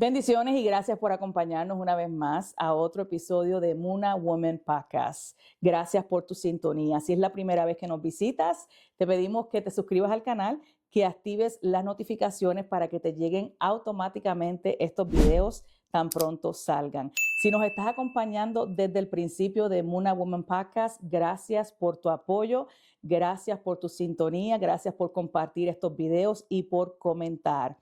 Bendiciones y gracias por acompañarnos una vez más a otro episodio de Muna Woman Podcast. Gracias por tu sintonía. Si es la primera vez que nos visitas, te pedimos que te suscribas al canal, que actives las notificaciones para que te lleguen automáticamente estos videos tan pronto salgan. Si nos estás acompañando desde el principio de Muna Woman Podcast, gracias por tu apoyo, gracias por tu sintonía, gracias por compartir estos videos y por comentar.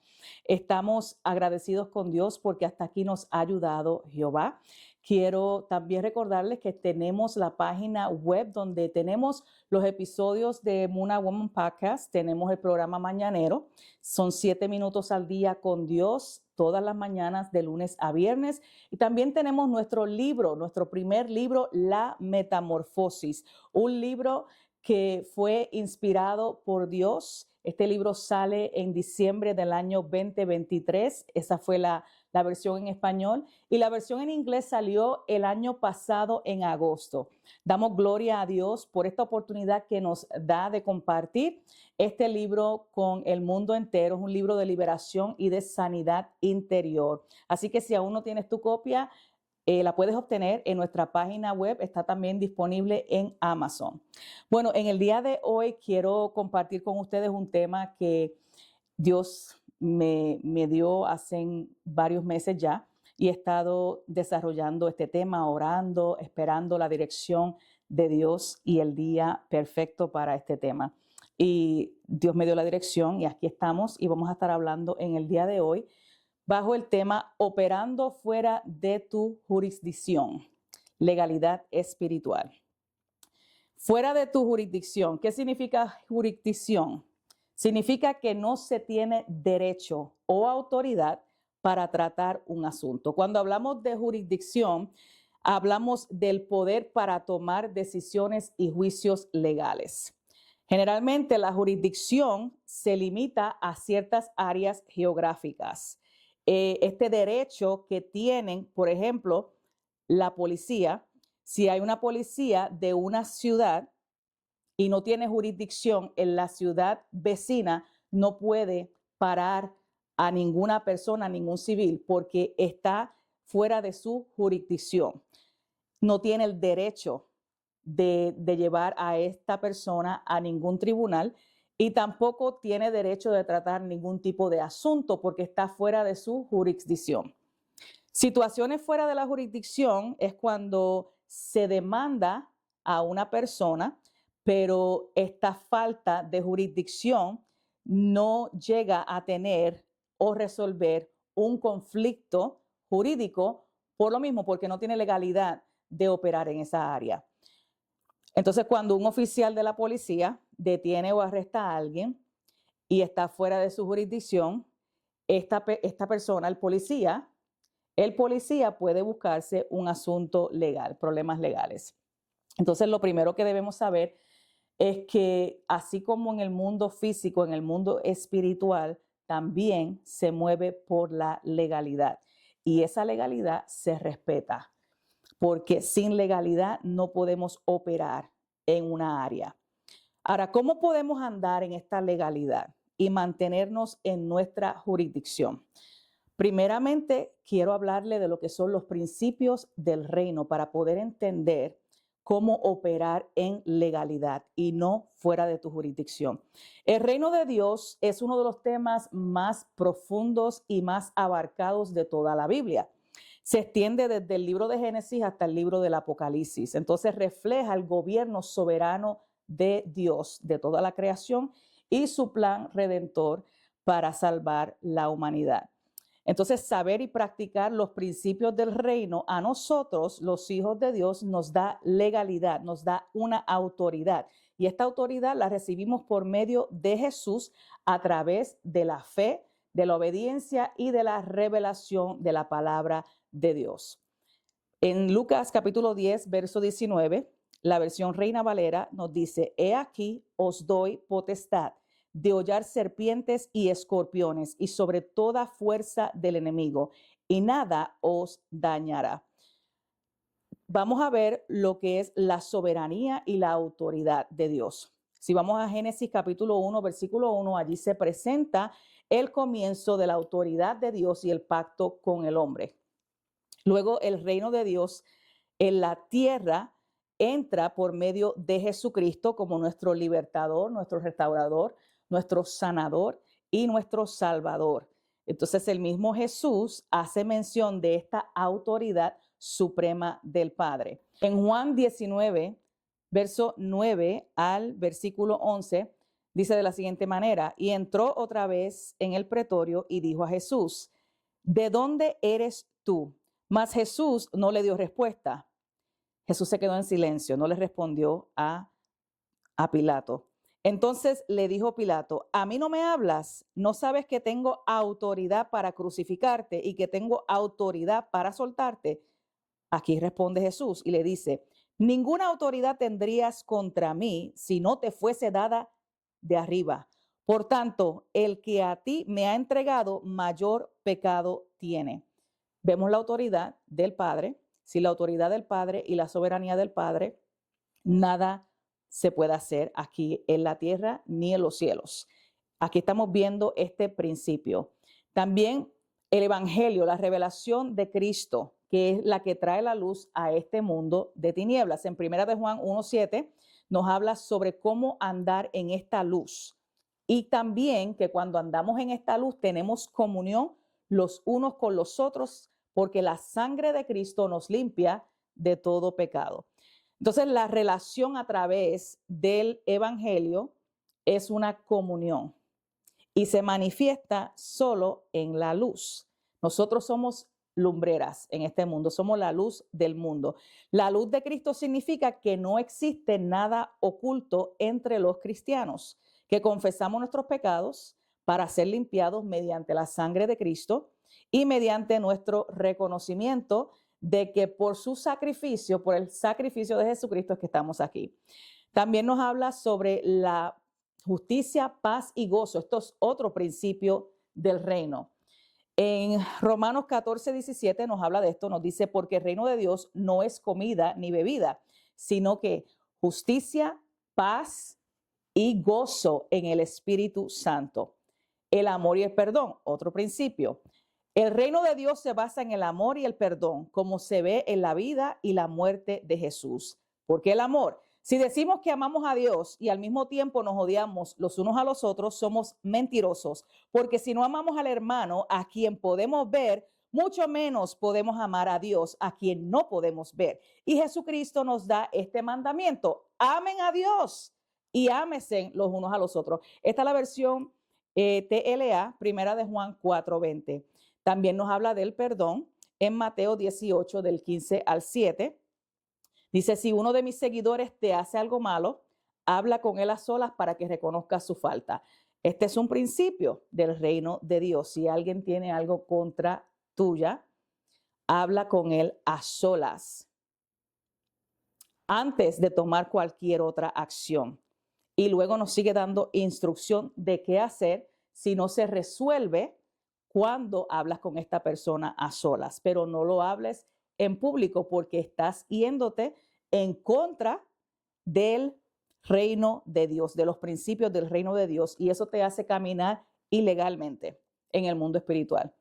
Estamos agradecidos con Dios porque hasta aquí nos ha ayudado Jehová. Quiero también recordarles que tenemos la página web donde tenemos los episodios de Muna Woman Podcast. Tenemos el programa mañanero. Son 7 minutos al día con Dios todas las mañanas de lunes a viernes. Y también tenemos nuestro libro, nuestro primer libro, La Metamorfosis, un libro que fue inspirado por Dios. Este libro sale en diciembre del año 2023. Esa fue la versión en español. Y la versión en inglés salió el año pasado en agosto. Damos gloria a Dios por esta oportunidad que nos da de compartir este libro con el mundo entero. Es un libro de liberación y de sanidad interior. Así que si aún no tienes tu copia, la puedes obtener en nuestra página web, está también disponible en Amazon. Bueno, en el día de hoy quiero compartir con ustedes un tema que Dios me dio hace varios meses ya y he estado desarrollando este tema, orando, esperando la dirección de Dios y el día perfecto para este tema. Y Dios me dio la dirección y aquí estamos y vamos a estar hablando en el día de hoy bajo el tema Operando fuera de tu jurisdicción, legalidad espiritual. Fuera de tu jurisdicción. ¿Qué significa jurisdicción? Significa que no se tiene derecho o autoridad para tratar un asunto. Cuando hablamos de jurisdicción, hablamos del poder para tomar decisiones y juicios legales. Generalmente la jurisdicción se limita a ciertas áreas geográficas. Este derecho que tienen, por ejemplo, la policía, si hay una policía de una ciudad y no tiene jurisdicción en la ciudad vecina, no puede parar a ninguna persona, a ningún civil, porque está fuera de su jurisdicción. No tiene el derecho de llevar a esta persona a ningún tribunal y tampoco tiene derecho de tratar ningún tipo de asunto porque está fuera de su jurisdicción. Situaciones fuera de la jurisdicción es cuando se demanda a una persona, pero esta falta de jurisdicción no llega a tener o resolver un conflicto jurídico por lo mismo, porque no tiene legalidad de operar en esa área. Entonces, cuando un oficial de la policía detiene o arresta a alguien y está fuera de su jurisdicción, esta persona, el policía puede buscarse un asunto legal, problemas legales. Entonces, lo primero que debemos saber es que así como en el mundo físico, en el mundo espiritual, también se mueve por la legalidad. Y esa legalidad se respeta, porque sin legalidad no podemos operar en una área. Ahora, ¿cómo podemos andar en esta legalidad y mantenernos en nuestra jurisdicción? Primeramente, quiero hablarle de lo que son los principios del reino para poder entender cómo operar en legalidad y no fuera de tu jurisdicción. El reino de Dios es uno de los temas más profundos y más abarcados de toda la Biblia. Se extiende desde el libro de Génesis hasta el libro del Apocalipsis. Entonces refleja el gobierno soberano de Dios, de toda la creación y su plan redentor para salvar la humanidad. Entonces, saber y practicar los principios del reino a nosotros, los hijos de Dios, nos da legalidad, nos da una autoridad. Y esta autoridad la recibimos por medio de Jesús a través de la fe, de la obediencia y de la revelación de la palabra de Dios. En Lucas capítulo 10, verso 19, la versión Reina Valera nos dice: He aquí os doy potestad de hollar serpientes y escorpiones y sobre toda fuerza del enemigo, y nada os dañará. Vamos a ver lo que es la soberanía y la autoridad de Dios. Si vamos a Génesis capítulo 1, versículo 1, allí se presenta el comienzo de la autoridad de Dios y el pacto con el hombre. Luego el reino de Dios en la tierra entra por medio de Jesucristo como nuestro libertador, nuestro restaurador, nuestro sanador y nuestro salvador. Entonces el mismo Jesús hace mención de esta autoridad suprema del Padre. En Juan 19, verso 9 al versículo 11, dice de la siguiente manera: y entró otra vez en el pretorio y dijo a Jesús: ¿de dónde eres tú? Mas Jesús no le dio respuesta. Jesús se quedó en silencio, no le respondió a Pilato. Entonces le dijo Pilato: ¿a mí no me hablas? ¿No sabes que tengo autoridad para crucificarte y que tengo autoridad para soltarte? Aquí responde Jesús y le dice: ninguna autoridad tendrías contra mí si no te fuese dada de arriba. Por tanto, el que a ti me ha entregado, mayor pecado tiene. Vemos la autoridad del Padre. Sin la autoridad del Padre y la soberanía del Padre, nada se puede hacer aquí en la tierra ni en los cielos. Aquí estamos viendo este principio. También el Evangelio, la revelación de Cristo, que es la que trae la luz a este mundo de tinieblas. En 1 de Juan 1:7 nos habla sobre cómo andar en esta luz. Y también que cuando andamos en esta luz tenemos comunión los unos con los otros, porque la sangre de Cristo nos limpia de todo pecado. Entonces, la relación a través del Evangelio es una comunión y se manifiesta solo en la luz. Nosotros somos lumbreras en este mundo, somos la luz del mundo. La luz de Cristo significa que no existe nada oculto entre los cristianos, que confesamos nuestros pecados para ser limpiados mediante la sangre de Cristo y mediante nuestro reconocimiento de que por su sacrificio, por el sacrificio de Jesucristo es que estamos aquí. También nos habla sobre la justicia, paz y gozo. Esto es otro principio del reino. En Romanos 14:17 nos habla de esto, nos dice: porque el reino de Dios no es comida ni bebida, sino que justicia, paz y gozo en el Espíritu Santo. El amor y el perdón, otro principio. El reino de Dios se basa en el amor y el perdón, como se ve en la vida y la muerte de Jesús. ¿Por qué el amor? Si decimos que amamos a Dios y al mismo tiempo nos odiamos los unos a los otros, somos mentirosos, porque si no amamos al hermano a quien podemos ver, mucho menos podemos amar a Dios a quien no podemos ver. Y Jesucristo nos da este mandamiento: amen a Dios y ámense los unos a los otros. Esta es la versión TLA, primera de Juan 4:20. También nos habla del perdón en Mateo 18, del 15 al 7. Dice: si uno de mis seguidores te hace algo malo, habla con él a solas para que reconozca su falta. Este es un principio del reino de Dios. Si alguien tiene algo contra tuya, habla con él a solas antes de tomar cualquier otra acción. Y luego nos sigue dando instrucción de qué hacer si no se resuelve cuando hablas con esta persona a solas, pero no lo hables en público porque estás yéndote en contra del reino de Dios, de los principios del reino de Dios, y eso te hace caminar ilegalmente en el mundo espiritual.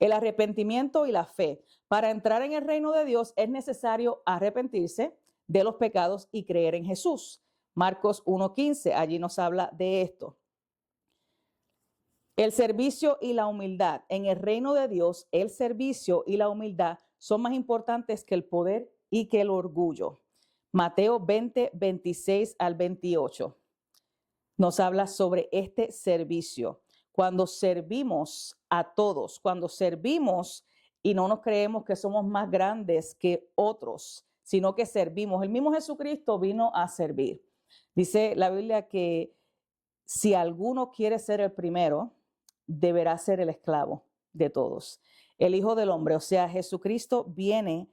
El arrepentimiento y la fe. Para entrar en el reino de Dios es necesario arrepentirse de los pecados y creer en Jesús. Marcos 1:15, allí nos habla de esto. El servicio y la humildad. En el reino de Dios, el servicio y la humildad son más importantes que el poder y que el orgullo. Mateo 20:26 al 28 nos habla sobre este servicio. Cuando servimos a todos, cuando servimos y no nos creemos que somos más grandes que otros, sino que servimos. El mismo Jesucristo vino a servir. Dice la Biblia que si alguno quiere ser el primero, deberá ser el esclavo de todos. El Hijo del Hombre, o sea, Jesucristo, viene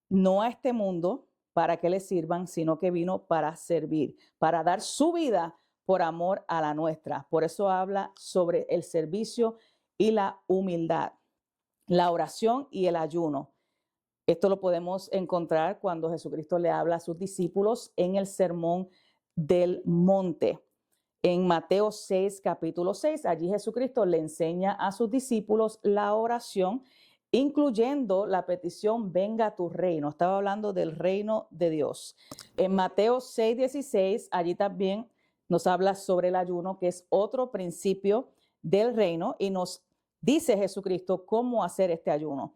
no a este mundo para que le sirvan, sino que vino para servir, para dar su vida por amor a la nuestra. Por eso habla sobre el servicio y la humildad, la oración y el ayuno. Esto lo podemos encontrar cuando Jesucristo le habla a sus discípulos en el Sermón del Monte. En Mateo 6, capítulo 6, allí Jesucristo le enseña a sus discípulos la oración, incluyendo la petición, venga a tu reino. Estaba hablando del reino de Dios. En Mateo 6, 16, allí también nos habla sobre el ayuno, que es otro principio del reino, y nos dice Jesucristo cómo hacer este ayuno.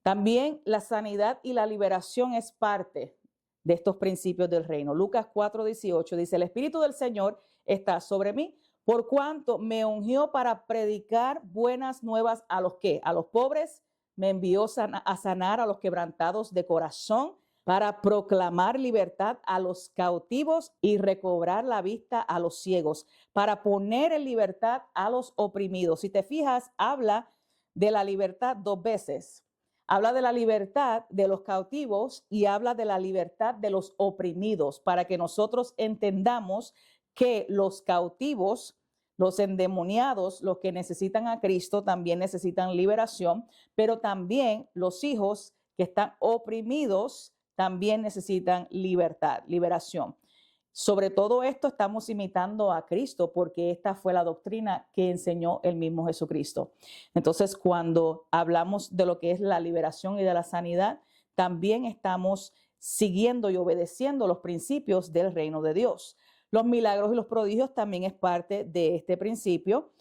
También la sanidad y la liberación es parte de estos principios del reino. Lucas 4, 18 dice, el Espíritu del Señor está sobre mí, por cuanto me ungió para predicar buenas nuevas a los que, a los pobres, me envió a sanar a los quebrantados de corazón, para proclamar libertad a los cautivos y recobrar la vista a los ciegos, para poner en libertad a los oprimidos. Si te fijas, habla de la libertad dos veces. Habla de la libertad de los cautivos y habla de la libertad de los oprimidos, para que nosotros entendamos que los cautivos, los endemoniados, los que necesitan a Cristo, también necesitan liberación, pero también los hijos que están oprimidos también necesitan libertad, liberación. Sobre todo esto estamos imitando a Cristo, porque esta fue la doctrina que enseñó el mismo Jesucristo. Entonces, cuando hablamos de lo que es la liberación y de la sanidad, también estamos siguiendo y obedeciendo los principios del reino de Dios. Los milagros y los prodigios también es parte de este principio.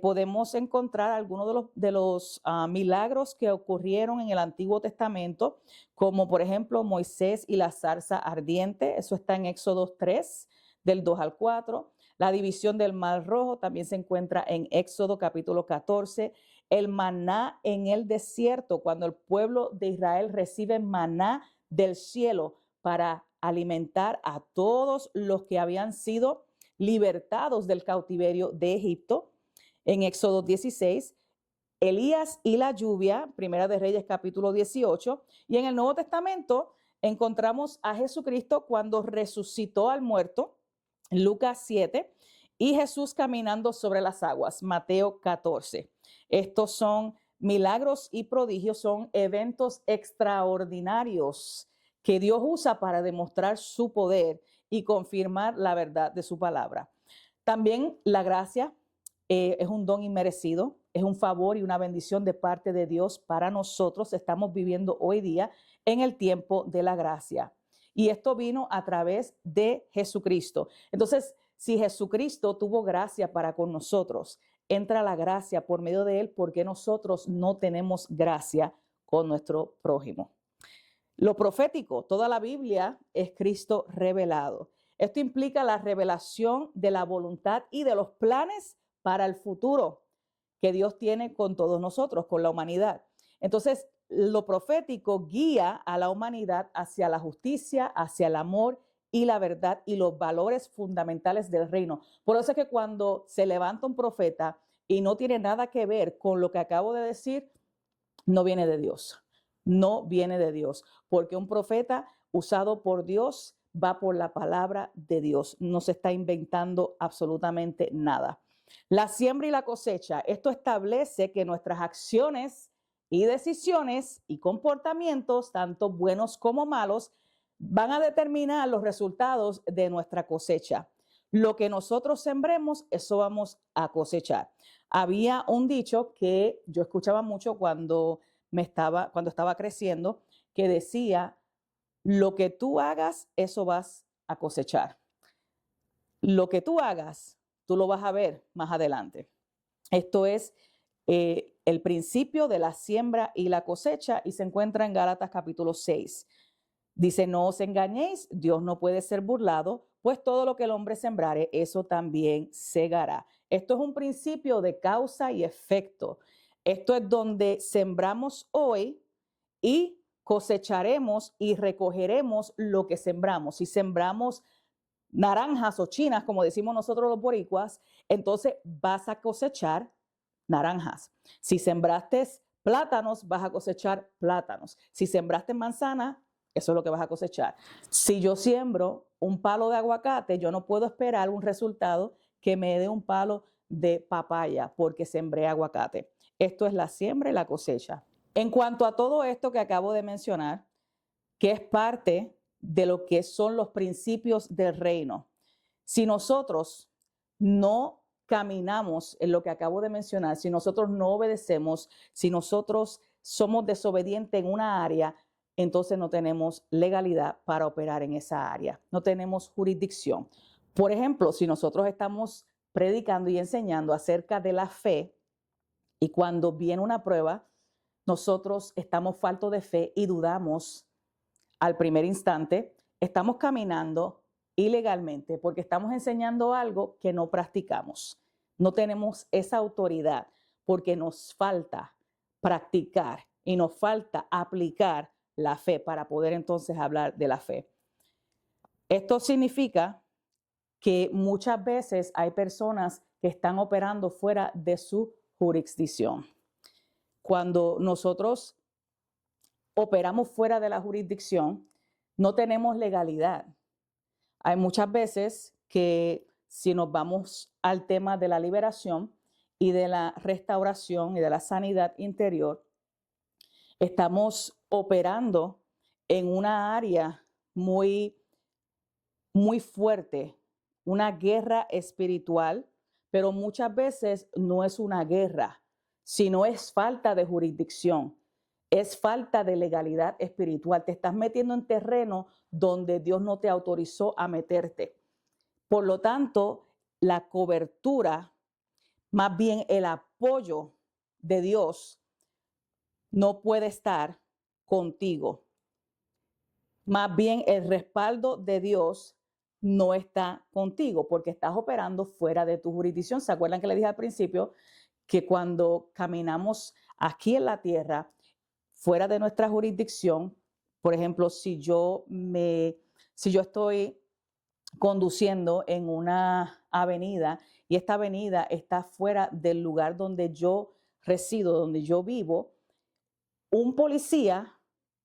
Podemos encontrar algunos de los milagros que ocurrieron en el Antiguo Testamento, como por ejemplo Moisés y la zarza ardiente. Eso está en Éxodo 3, del 2 al 4. La división del Mar Rojo también se encuentra en Éxodo capítulo 14. El maná en el desierto, cuando el pueblo de Israel recibe maná del cielo para alimentar a todos los que habían sido libertados del cautiverio de Egipto. En Éxodo 16, Elías y la lluvia, Primera de Reyes capítulo 18, y en el Nuevo Testamento encontramos a Jesucristo cuando resucitó al muerto, Lucas 7, y Jesús caminando sobre las aguas, Mateo 14. Estos son milagros y prodigios, son eventos extraordinarios que Dios usa para demostrar su poder y confirmar la verdad de su palabra. También la gracia es un don inmerecido, es un favor y una bendición de parte de Dios para nosotros. Estamos viviendo hoy día en el tiempo de la gracia. Y esto vino a través de Jesucristo. Entonces, si Jesucristo tuvo gracia para con nosotros, entra la gracia por medio de él, porque nosotros no tenemos gracia con nuestro prójimo. Lo profético, toda la Biblia es Cristo revelado. Esto implica la revelación de la voluntad y de los planes para el futuro que Dios tiene con todos nosotros, con la humanidad. Entonces, lo profético guía a la humanidad hacia la justicia, hacia el amor y la verdad y los valores fundamentales del reino. Por eso es que cuando se levanta un profeta y no tiene nada que ver con lo que acabo de decir, no viene de Dios. No viene de Dios, porque un profeta usado por Dios va por la palabra de Dios. No se está inventando absolutamente nada. La siembra y la cosecha, esto establece que nuestras acciones y decisiones y comportamientos, tanto buenos como malos, van a determinar los resultados de nuestra cosecha. Lo que nosotros sembremos, eso vamos a cosechar. Había un dicho que yo escuchaba mucho cuando estaba creciendo, que decía, lo que tú hagas, eso vas a cosechar. Lo que tú hagas, tú lo vas a ver más adelante. Esto es el principio de la siembra y la cosecha, y se encuentra en Gálatas capítulo 6. Dice, no os engañéis, Dios no puede ser burlado, pues todo lo que el hombre sembrare, eso también segará. Esto es un principio de causa y efecto. Esto es donde sembramos hoy y cosecharemos y recogeremos lo que sembramos. Si sembramos naranjas o chinas, como decimos nosotros los boricuas, entonces vas a cosechar naranjas. Si sembraste plátanos, vas a cosechar plátanos. Si sembraste manzana, eso es lo que vas a cosechar. Si yo siembro un palo de aguacate, yo no puedo esperar un resultado que me dé un palo de papaya porque sembré aguacate. Esto es la siembra y la cosecha. En cuanto a todo esto que acabo de mencionar, que es parte de lo que son los principios del reino, si nosotros no caminamos en lo que acabo de mencionar, si nosotros no obedecemos, si nosotros somos desobedientes en una área, entonces no tenemos legalidad para operar en esa área, no tenemos jurisdicción. Por ejemplo, si nosotros estamos predicando y enseñando acerca de la fe y cuando viene una prueba, nosotros estamos faltos de fe y dudamos al primer instante, estamos caminando ilegalmente porque estamos enseñando algo que no practicamos. No tenemos esa autoridad porque nos falta practicar y nos falta aplicar la fe para poder entonces hablar de la fe. Esto significa que muchas veces hay personas que están operando fuera de su jurisdicción. Cuando nosotros operamos fuera de la jurisdicción, no tenemos legalidad. Hay muchas veces que si nos vamos al tema de la liberación y de la restauración y de la sanidad interior, estamos operando en una área muy fuerte, una guerra espiritual, pero muchas veces no es una guerra, sino es falta de jurisdicción. Es falta de legalidad espiritual. Te estás metiendo en terreno donde Dios no te autorizó a meterte. Por lo tanto, la cobertura, más bien el apoyo de Dios, no puede estar contigo. Más bien el respaldo de Dios no está contigo porque estás operando fuera de tu jurisdicción. ¿Se acuerdan que le dije al principio que cuando caminamos aquí en la tierra, fuera de nuestra jurisdicción, por ejemplo, si yo estoy conduciendo en una avenida y esta avenida está fuera del lugar donde yo resido, donde yo vivo, un policía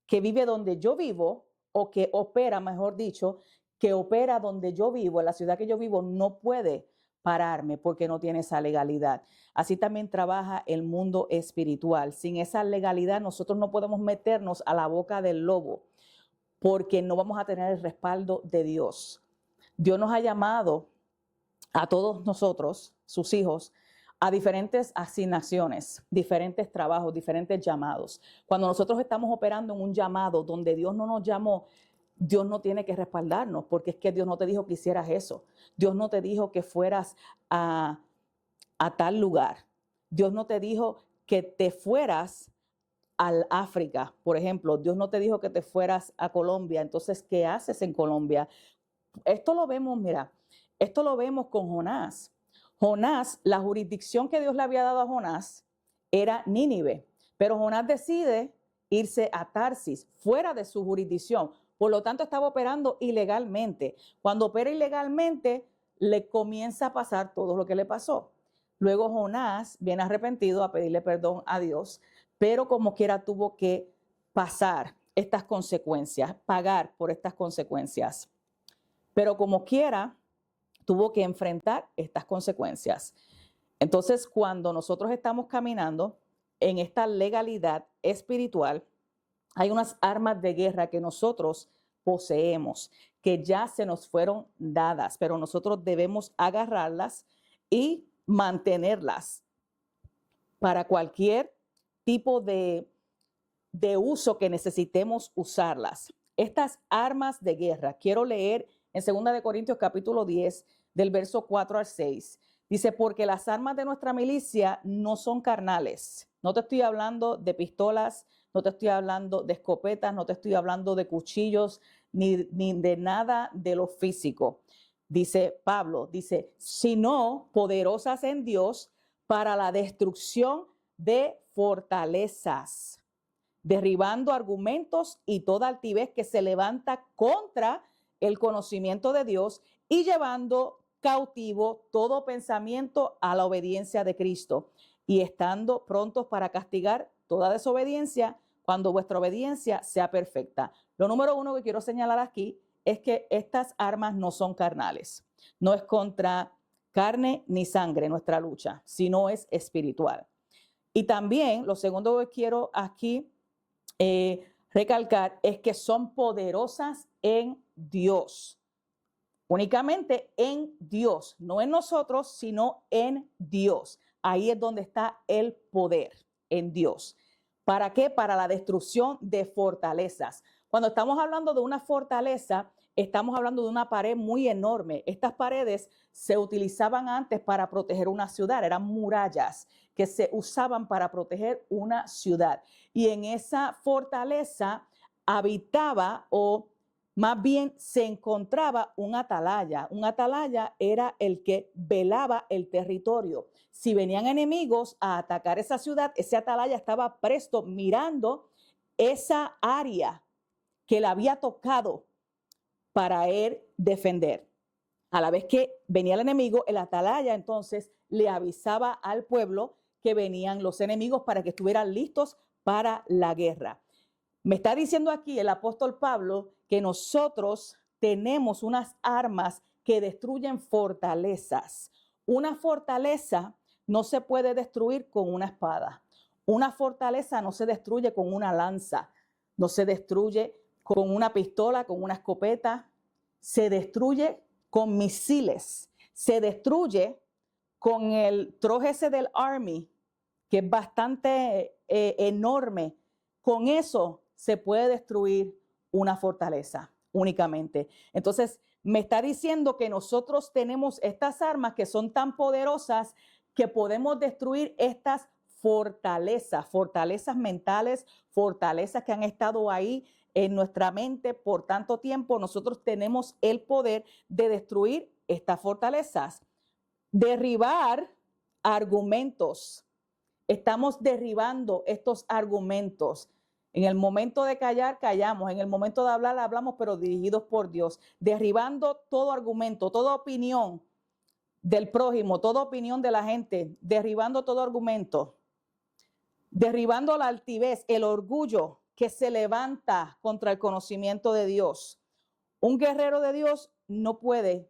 que vive donde yo vivo o que opera, mejor dicho, que opera donde yo vivo, en la ciudad que yo vivo, no puede pararme porque no tiene esa legalidad. Así también trabaja el mundo espiritual. Sin esa legalidad nosotros no podemos meternos a la boca del lobo porque no vamos a tener el respaldo de Dios. Dios nos ha llamado a todos nosotros, sus hijos, a diferentes asignaciones, diferentes trabajos, diferentes llamados. Cuando nosotros estamos operando en un llamado donde Dios no nos llamó, Dios no tiene que respaldarnos porque es que Dios no te dijo que hicieras eso. Dios no te dijo que fueras a tal lugar. Dios no te dijo que te fueras al África, por ejemplo. Dios no te dijo que te fueras a Colombia. Entonces, ¿qué haces en Colombia? Esto lo vemos, mira, esto lo vemos con Jonás. Jonás, la jurisdicción que Dios le había dado a Jonás era Nínive, pero Jonás decide irse a Tarsis, fuera de su jurisdicción. Por lo tanto, estaba operando ilegalmente. Cuando opera ilegalmente, le comienza a pasar todo lo que le pasó. Luego Jonás viene arrepentido a pedirle perdón a Dios, pero como quiera tuvo que pasar estas consecuencias, pagar por estas consecuencias. Pero como quiera, tuvo que enfrentar estas consecuencias. Entonces, cuando nosotros estamos caminando en esta legalidad espiritual, hay unas armas de guerra que nosotros poseemos, que ya se nos fueron dadas, pero nosotros debemos agarrarlas y mantenerlas para cualquier tipo de uso que necesitemos usarlas. Estas armas de guerra, quiero leer en 2 Corintios capítulo 10, del verso 4 al 6. Dice, porque las armas de nuestra milicia no son carnales. No te estoy hablando de pistolas, no te estoy hablando de escopetas, no te estoy hablando de cuchillos, ni de nada de lo físico. Dice Pablo, dice, sino poderosas en Dios para la destrucción de fortalezas, derribando argumentos y toda altivez que se levanta contra el conocimiento de Dios y llevando cautivo todo pensamiento a la obediencia de Cristo y estando prontos para castigar toda desobediencia cuando vuestra obediencia sea perfecta. Lo número uno que quiero señalar aquí es que estas armas no son carnales. No es contra carne ni sangre nuestra lucha, sino es espiritual. Y también lo segundo que quiero aquí recalcar es que son poderosas en Dios. Únicamente en Dios, no en nosotros, sino en Dios. Ahí es donde está el poder, en Dios. ¿Para qué? Para la destrucción de fortalezas. Cuando estamos hablando de una fortaleza, estamos hablando de una pared muy enorme. Estas paredes se utilizaban antes para proteger una ciudad, eran murallas que se usaban para proteger una ciudad. Y en esa fortaleza habitaba, o más bien se encontraba un atalaya. Un atalaya era el que velaba el territorio. Si venían enemigos a atacar esa ciudad, ese atalaya estaba presto mirando esa área que le había tocado para él defender. A la vez que venía el enemigo, el atalaya entonces le avisaba al pueblo que venían los enemigos para que estuvieran listos para la guerra. Me está diciendo aquí el apóstol Pablo que nosotros tenemos unas armas que destruyen fortalezas. Una fortaleza no se puede destruir con una espada. Una fortaleza no se destruye con una lanza. No se destruye con una pistola, con una escopeta. Se destruye con misiles. Se destruye con el troje ese del Army, que es bastante enorme. Con eso se puede destruir una fortaleza únicamente. Entonces, me está diciendo que nosotros tenemos estas armas que son tan poderosas que podemos destruir estas fortalezas, fortalezas mentales, fortalezas que han estado ahí en nuestra mente por tanto tiempo. Nosotros tenemos el poder de destruir estas fortalezas, derribar argumentos. Estamos derribando estos argumentos. En el momento de callar, callamos. En el momento de hablar, hablamos, pero dirigidos por Dios. Derribando todo argumento, toda opinión del prójimo, toda opinión de la gente. Derribando todo argumento. Derribando la altivez, el orgullo que se levanta contra el conocimiento de Dios. Un guerrero de Dios no puede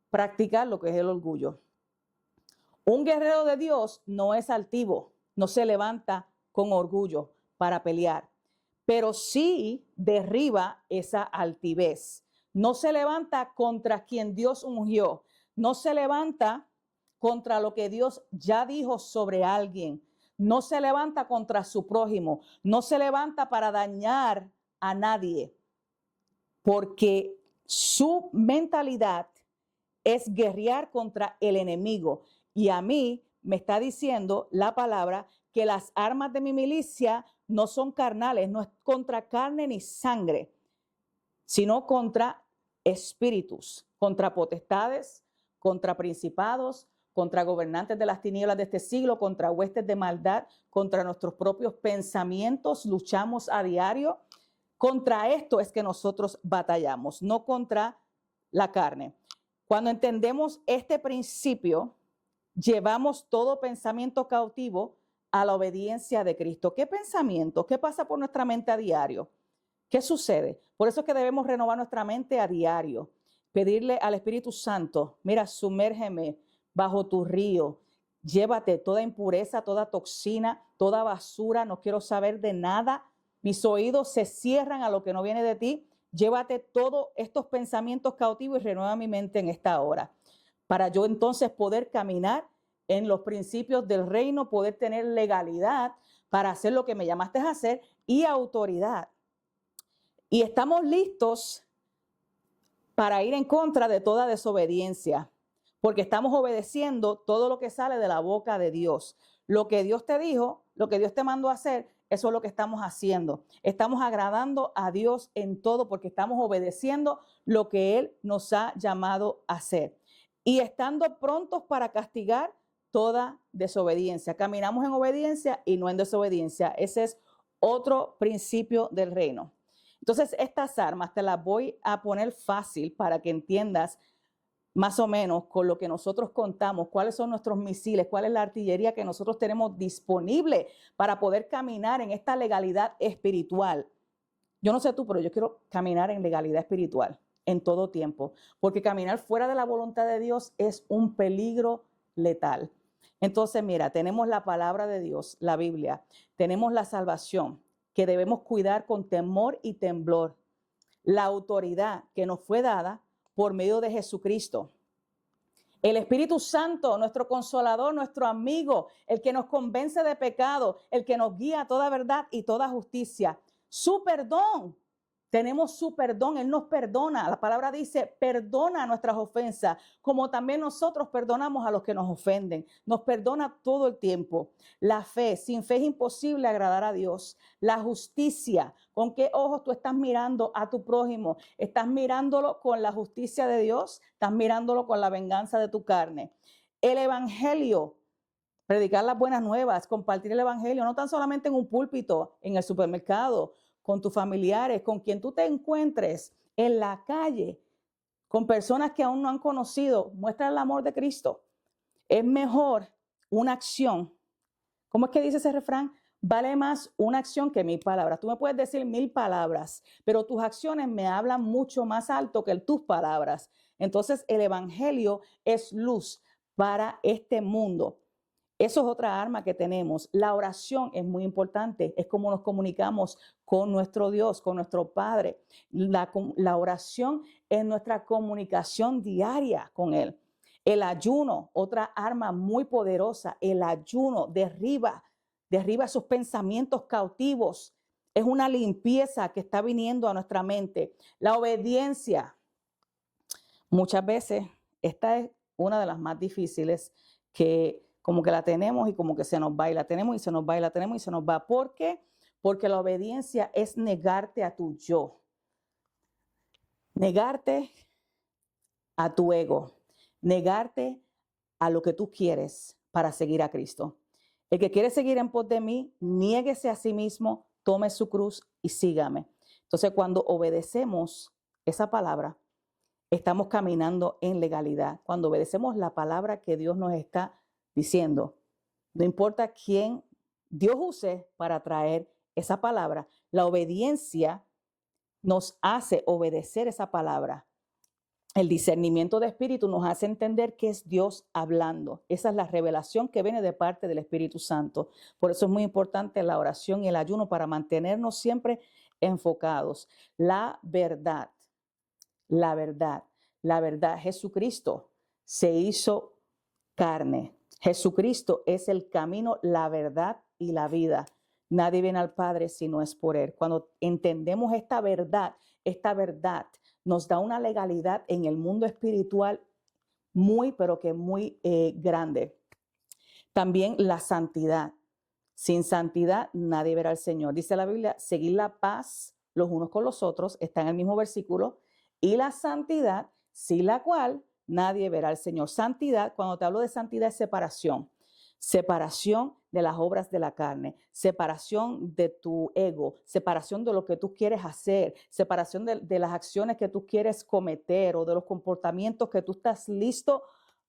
practicar lo que es el orgullo. Un guerrero de Dios no es altivo, no se levanta con orgullo para pelear, pero sí derriba esa altivez. No se levanta contra quien Dios ungió, no se levanta contra lo que Dios ya dijo sobre alguien, no se levanta contra su prójimo, no se levanta para dañar a nadie, porque su mentalidad es guerrear contra el enemigo. Y a mí me está diciendo la palabra que las armas de mi milicia no son carnales, no es contra carne ni sangre, sino contra espíritus, contra potestades, contra principados, contra gobernantes de las tinieblas de este siglo, contra huestes de maldad, contra nuestros propios pensamientos. Luchamos a diario. Contra esto es que nosotros batallamos, no contra la carne. Cuando entendemos este principio, llevamos todo pensamiento cautivo a la obediencia de Cristo. ¿Qué pensamiento? ¿Qué pasa por nuestra mente a diario? ¿Qué sucede? Por eso es que debemos renovar nuestra mente a diario. Pedirle al Espíritu Santo, mira, sumérgeme bajo tu río. Llévate toda impureza, toda toxina, toda basura. No quiero saber de nada. Mis oídos se cierran a lo que no viene de ti. Llévate todos estos pensamientos cautivos y renueva mi mente en esta hora, para yo entonces poder caminar en los principios del reino, poder tener legalidad para hacer lo que me llamaste a hacer y autoridad. Y estamos listos para ir en contra de toda desobediencia, porque estamos obedeciendo todo lo que sale de la boca de Dios. Lo que Dios te dijo, lo que Dios te mandó a hacer, eso es lo que estamos haciendo. Estamos agradando a Dios en todo porque estamos obedeciendo lo que Él nos ha llamado a hacer. Y estando prontos para castigar toda desobediencia. Caminamos en obediencia y no en desobediencia. Ese es otro principio del reino. Entonces, estas armas te las voy a poner fácil para que entiendas más o menos con lo que nosotros contamos, cuáles son nuestros misiles, cuál es la artillería que nosotros tenemos disponible para poder caminar en esta legalidad espiritual. Yo no sé tú, pero yo quiero caminar en legalidad espiritual en todo tiempo, porque caminar fuera de la voluntad de Dios es un peligro letal. Entonces, mira, tenemos la palabra de Dios, la Biblia, tenemos la salvación que debemos cuidar con temor y temblor, la autoridad que nos fue dada por medio de Jesucristo. El Espíritu Santo, nuestro consolador, nuestro amigo, el que nos convence de pecado, el que nos guía a toda verdad y toda justicia. Su perdón, tenemos su perdón, Él nos perdona. La palabra dice, perdona nuestras ofensas, como también nosotros perdonamos a los que nos ofenden. Nos perdona todo el tiempo. La fe, sin fe es imposible agradar a Dios. La justicia, ¿con qué ojos tú estás mirando a tu prójimo? ¿Estás mirándolo con la justicia de Dios? ¿Estás mirándolo con la venganza de tu carne? El evangelio, predicar las buenas nuevas, compartir el evangelio, no tan solamente en un púlpito, en el supermercado, con tus familiares, con quien tú te encuentres en la calle, con personas que aún no han conocido, muestra el amor de Cristo. Es mejor una acción. ¿Cómo es que dice ese refrán? Vale más una acción que 1000 palabras. Tú me puedes decir 1000 palabras, pero tus acciones me hablan mucho más alto que tus palabras. Entonces, el evangelio es luz para este mundo. Eso es otra arma que tenemos. La oración es muy importante. Es como nos comunicamos con nuestro Dios, con nuestro Padre. La oración es nuestra comunicación diaria con Él. El ayuno, otra arma muy poderosa. El ayuno derriba esos pensamientos cautivos. Es una limpieza que está viniendo a nuestra mente. La obediencia. Muchas veces, esta es una de las más difíciles, que como que la tenemos y como que se nos va, y la tenemos y se nos va, y la tenemos y se nos va. ¿Por qué? Porque la obediencia es negarte a tu yo, negarte a tu ego, negarte a lo que tú quieres para seguir a Cristo. El que quiere seguir en pos de mí, niéguese a sí mismo, tome su cruz y sígame. Entonces, cuando obedecemos esa palabra, estamos caminando en legalidad. Cuando obedecemos la palabra que Dios nos está diciendo, no importa quién Dios use para traer esa palabra, la obediencia nos hace obedecer esa palabra. El discernimiento de espíritu nos hace entender que es Dios hablando. Esa es la revelación que viene de parte del Espíritu Santo. Por eso es muy importante la oración y el ayuno, para mantenernos siempre enfocados. La verdad, la verdad, la verdad. Jesucristo se hizo carne. Jesucristo es el camino, la verdad y la vida. Nadie viene al Padre si no es por Él. Cuando entendemos esta verdad nos da una legalidad en el mundo espiritual muy, pero que muy grande. También la santidad. Sin santidad nadie verá al Señor. Dice la Biblia, seguir la paz los unos con los otros, está en el mismo versículo, y la santidad, sin la cual nadie verá al Señor. Santidad, cuando te hablo de santidad, es separación. Separación de las obras de la carne, separación de tu ego, separación de lo que tú quieres hacer, separación de las acciones que tú quieres cometer o de los comportamientos que tú estás listo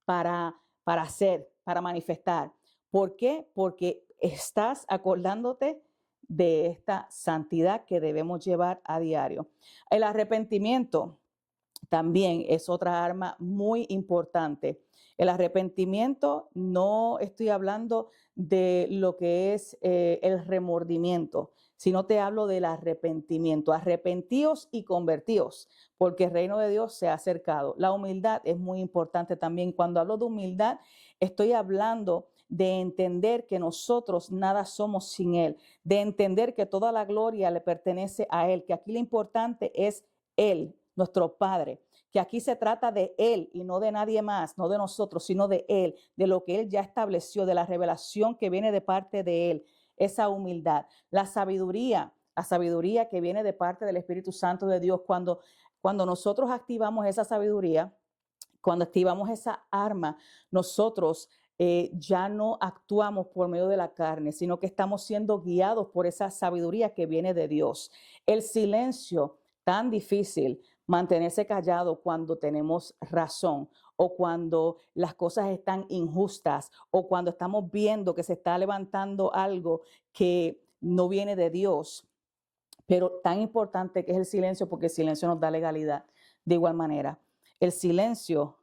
para hacer, para manifestar. ¿Por qué? Porque estás acordándote de esta santidad que debemos llevar a diario. El arrepentimiento también es otra arma muy importante. El arrepentimiento, no estoy hablando de lo que es el remordimiento, sino te hablo del arrepentimiento. Arrepentíos y convertíos, porque el reino de Dios se ha acercado. La humildad es muy importante también. Cuando hablo de humildad, estoy hablando de entender que nosotros nada somos sin Él, de entender que toda la gloria le pertenece a Él, que aquí lo importante es Él, nuestro Padre, que aquí se trata de Él y no de nadie más, no de nosotros, sino de Él, de lo que Él ya estableció, de la revelación que viene de parte de Él, esa humildad. La sabiduría que viene de parte del Espíritu Santo de Dios, cuando nosotros activamos esa sabiduría, cuando activamos esa arma, nosotros ya no actuamos por medio de la carne, sino que estamos siendo guiados por esa sabiduría que viene de Dios. El silencio, tan difícil, mantenerse callado cuando tenemos razón, o cuando las cosas están injustas, o cuando estamos viendo que se está levantando algo que no viene de Dios. Pero tan importante que es el silencio, porque el silencio nos da legalidad. De igual manera, el silencio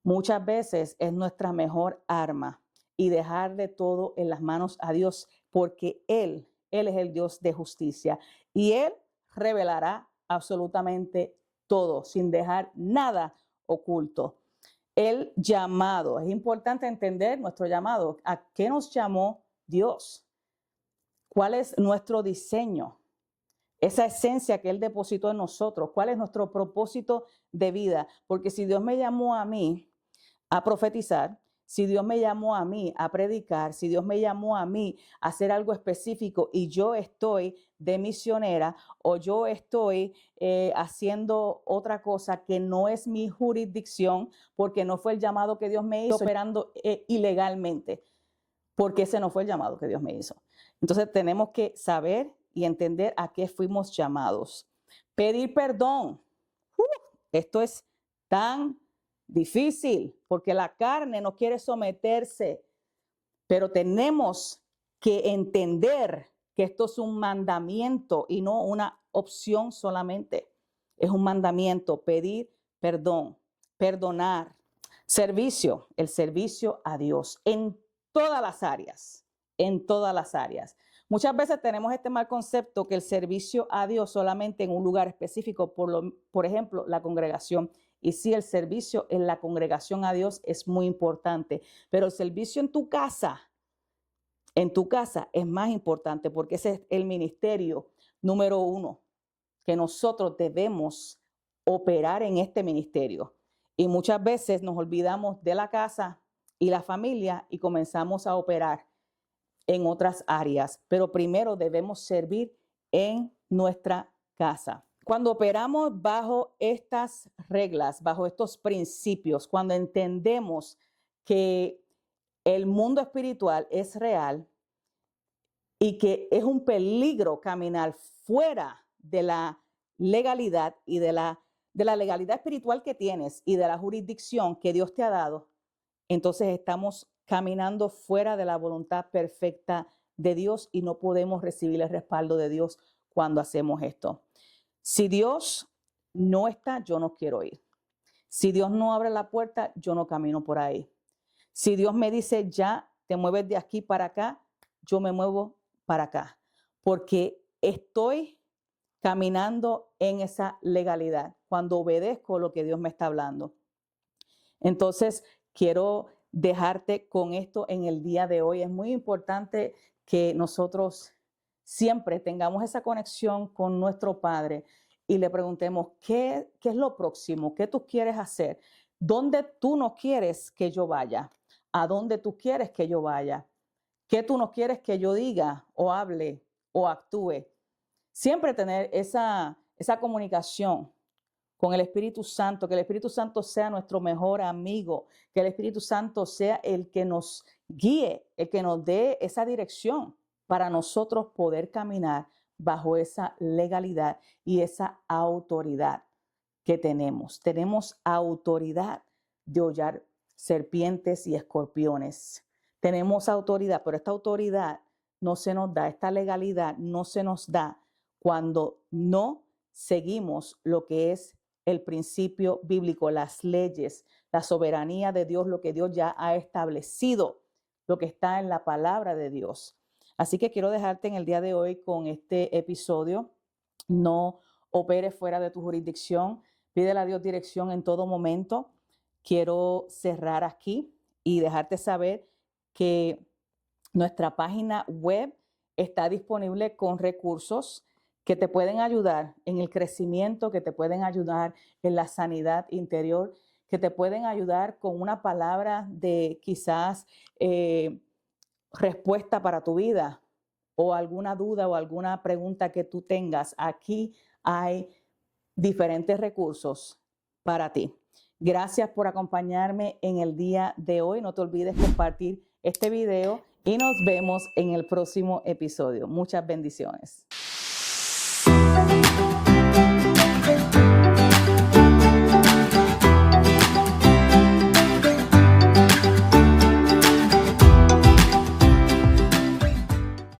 muchas veces es nuestra mejor arma, y dejar de todo en las manos a Dios, porque Él es el Dios de justicia, y Él revelará absolutamente todo, sin dejar nada oculto. El llamado, es importante entender nuestro llamado. ¿A qué nos llamó Dios? ¿Cuál es nuestro diseño? Esa esencia que Él depositó en nosotros. ¿Cuál es nuestro propósito de vida? Porque si Dios me llamó a mí a profetizar, si Dios me llamó a mí a predicar, si Dios me llamó a mí a hacer algo específico y yo estoy de misionera o yo estoy haciendo otra cosa que no es mi jurisdicción porque no fue el llamado que Dios me hizo, operando ilegalmente, porque ese no fue el llamado que Dios me hizo. Entonces tenemos que saber y entender a qué fuimos llamados. Pedir perdón. Esto es tan difícil porque la carne no quiere someterse, pero tenemos que entender que esto es un mandamiento y no una opción solamente. Es un mandamiento, pedir perdón, perdonar. Servicio, el servicio a Dios en todas las áreas, en todas las áreas. Muchas veces tenemos este mal concepto que el servicio a Dios solamente en un lugar específico, por ejemplo, la congregación. Y sí, el servicio en la congregación a Dios es muy importante, pero el servicio en tu casa es más importante porque ese es el ministerio número 1 que nosotros debemos operar en este ministerio. Y muchas veces nos olvidamos de la casa y la familia y comenzamos a operar en otras áreas, pero primero debemos servir en nuestra casa. Cuando operamos bajo estas reglas, bajo estos principios, cuando entendemos que el mundo espiritual es real y que es un peligro caminar fuera de la legalidad y de la legalidad espiritual que tienes y de la jurisdicción que Dios te ha dado, entonces estamos caminando fuera de la voluntad perfecta de Dios y no podemos recibir el respaldo de Dios cuando hacemos esto. Si Dios no está, yo no quiero ir. Si Dios no abre la puerta, yo no camino por ahí. Si Dios me dice, ya te mueves de aquí para acá, yo me muevo para acá, porque estoy caminando en esa legalidad, cuando obedezco lo que Dios me está hablando. Entonces, quiero dejarte con esto en el día de hoy. Es muy importante que nosotros siempre tengamos esa conexión con nuestro Padre y le preguntemos, ¿qué es lo próximo? ¿Qué tú quieres hacer? ¿Dónde tú no quieres que yo vaya? ¿A dónde tú quieres que yo vaya? ¿Qué tú no quieres que yo diga o hable o actúe? Siempre tener esa comunicación con el Espíritu Santo, que el Espíritu Santo sea nuestro mejor amigo, que el Espíritu Santo sea el que nos guíe, el que nos dé esa dirección para nosotros poder caminar bajo esa legalidad y esa autoridad que tenemos. Tenemos autoridad de hollar serpientes y escorpiones. Tenemos autoridad, pero esta autoridad no se nos da, esta legalidad no se nos da cuando no seguimos lo que es el principio bíblico, las leyes, la soberanía de Dios, lo que Dios ya ha establecido, lo que está en la palabra de Dios. Así que quiero dejarte en el día de hoy con este episodio. No operes fuera de tu jurisdicción. Pídele a Dios dirección en todo momento. Quiero cerrar aquí y dejarte saber que nuestra página web está disponible con recursos que te pueden ayudar en el crecimiento, que te pueden ayudar en la sanidad interior, que te pueden ayudar con una palabra de quizás respuesta para tu vida o alguna duda o alguna pregunta que tú tengas. Aquí hay diferentes recursos para ti. Gracias por acompañarme en el día de hoy. No te olvides compartir este video y nos vemos en el próximo episodio. Muchas bendiciones.